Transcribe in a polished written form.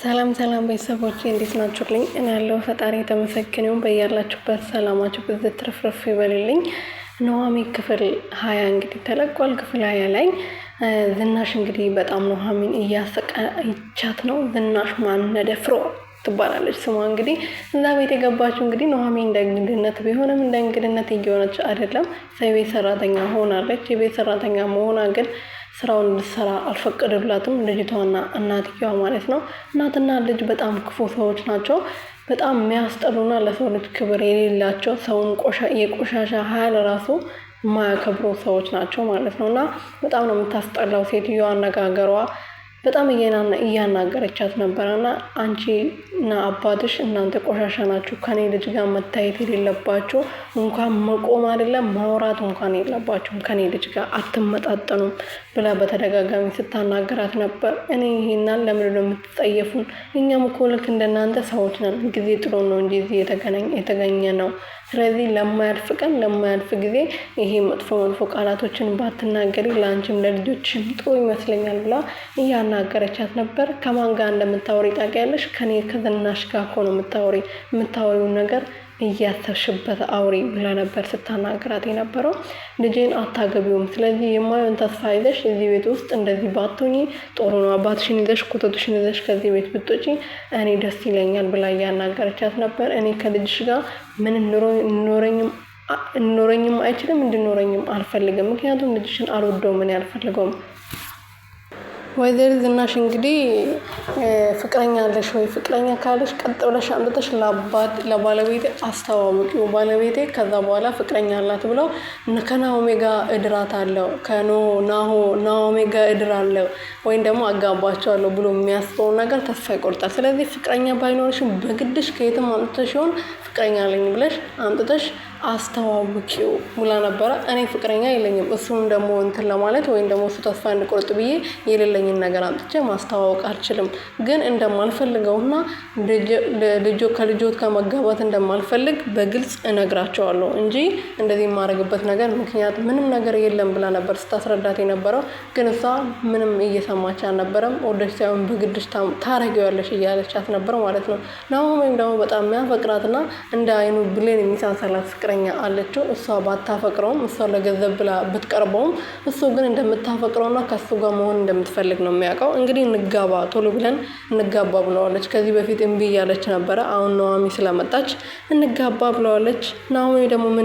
ሰላም ሰላም ቤተሰቦቼ እንዴት ናችሁልኝ? እኔ ያለው ፈጣሪ የተመሰገነ ይሁን። በያላችሁበት ሰላማችሁ ብዝት ትርፍርፍ ይበልልኝ። ኑሃሚን ክፍል 20 እንግዲህ ተለቋል። ክፍል 20 ላይ ዝናሽ እንግዲህ በጣም ኑሃሚን እያሰቃየቻት ነው። ዝናሽ ማነደፍሮ ትባላለች ስሟ። እንግዲህ እዛ ቤት የገባችው እንግዲህ ኑሃሚን እንደ እንግድነት ቢሆንም እንደ እንግድነት እየሆነች አይደለም። የቤት ሰራተኛ ሆናለች። የቤት ሰራተኛ መሆኗ ግን ስራውን እንድትሰራ አልፈቀደላትም፣ ልጅቷና እናትየዋ ማለት ነው። እናትና ልጅ በጣም ክፉ ሰዎች ናቸው። በጣም የሚያስጠሉና ለሰው ልጅ ክብር የሌላቸው፣ ሰውን የቆሻሻ ሀያል ራሱ የማያከብሩ ሰዎች ናቸው ማለት ነው። እና በጣም ነው የምታስጠላው ሴትዮዋ። አነጋገሯ በጣም እያናገረቻት ነበረና አንቺ እና አባትሽ እናንተ ቆሻሻ ናችሁ፣ ከኔ ልጅ ጋር መታየት የሌለባችሁ፣ እንኳን መቆም አይደለም ማውራት እንኳን የለባችሁም፣ ከኔ ልጅ ጋር አትመጣጠኑም ብላ በተደጋጋሚ ስታናገራት ነበር። እኔ ይሄናል ለምን ነው የምትጸየፉን? እኛም እኮ ልክ እንደናንተ ሰዎች ነን። ጊዜ ጥሎ ነው እንጂ እዚህ የተገኘ ነው። ስለዚህ ለማያልፍ ቀን ለማያልፍ ጊዜ ይሄ መጥፎ ቃላቶችን ባትናገሪ ለአንቺም ለልጆችም ጥሩ ይመስለኛል ብላ እያናገረቻት ነበር። ከማን ጋር እንደምታወሪ ታውቂያለሽ? ከኔ ከዝናሽ ጋር እኮ ነው የምታወሪውን ነገር እያሰብሽበት አውሪ ብላ ነበር ስታናገራት የነበረው። ልጄን አታገቢውም፣ ስለዚህ የማየውን ተስፋ ይዘሽ እዚህ ቤት ውስጥ እንደዚህ ባትሆኚ ጥሩ ነው። አባትሽን ይዘሽ ኮተቱሽን ይዘሽ ከዚህ ቤት ብትወጪ እኔ ደስ ይለኛል ብላ እያናገረቻት ነበር። እኔ ከልጅሽ ጋር ምንም ኖረኝም አይችልም፣ እንድኖረኝም አልፈልግም። ምክንያቱም ልጅሽን አልወደውም፣ እኔ አልፈልገውም። ወይዘሮ ዝናሽ እንግዲህ ፍቅረኛ አለሽ ወይ? ፍቅረኛ ካለሽ ቀጥ ብለሽ አምጥተሽ ለባለቤቴ አስተዋውቂው። ባለቤቴ ከዛ በኋላ ፍቅረኛ አላት ብለው ከናሆሜ ጋር እድራት አለው ናሆሜ ጋር እድር አለው ወይም ደግሞ አጋባቸዋለሁ ብሎ የሚያስበውን ነገር ተስፋ ይቆርጣል። ስለዚህ ፍቅረኛ ባይኖርሽም በግድሽ ከየትም አምጥተሽ ይሆን ፍቅረኛ አለኝ ብለሽ አምጥተሽ አስተዋውቂው ብላ ነበረ። እኔ ፍቅረኛ የለኝም፣ እሱም ደግሞ እንትን ለማለት ወይም ደግሞ እሱ ተስፋ እንድቆርጥ ብዬ የሌለኝን ነገር አምጥቼ ማስተዋወቅ አልችልም። ግን እንደማልፈልገውና ከልጆት ከመጋባት እንደማልፈልግ በግልጽ እነግራቸዋለሁ እንጂ እንደዚህ የማደርግበት ነገር ምክንያት ምንም ነገር የለም ብላ ነበር ስታስረዳት የነበረው። ግን እሷ ምንም እየሰማች አልነበረም። ወደሽ ሳይሆን በግድሽ ታረጊዋለሽ እያለቻት ነበር ማለት ነው። ናሆሜም ደግሞ በጣም የሚያፈቅራትና እንደ አይኑ ብሌን የሚሳሳላት ፍቅረኛ አለችው። እሷ ባታፈቅረውም እሷ ለገንዘብ ብላ ብትቀርበውም እሱ ግን እንደምታፈቅረውና ከሱ ጋር መሆን እንደምትፈልግ ነው የሚያውቀው። እንግዲህ እንጋባ ቶሎ ብለን እንጋባ ብለዋለች። ከዚህ በፊት እምቢ እያለች ነበረ። አሁን ኑሃሚን ስለመጣች እንጋባ ብለዋለች። ናሆሜ ደግሞ ምን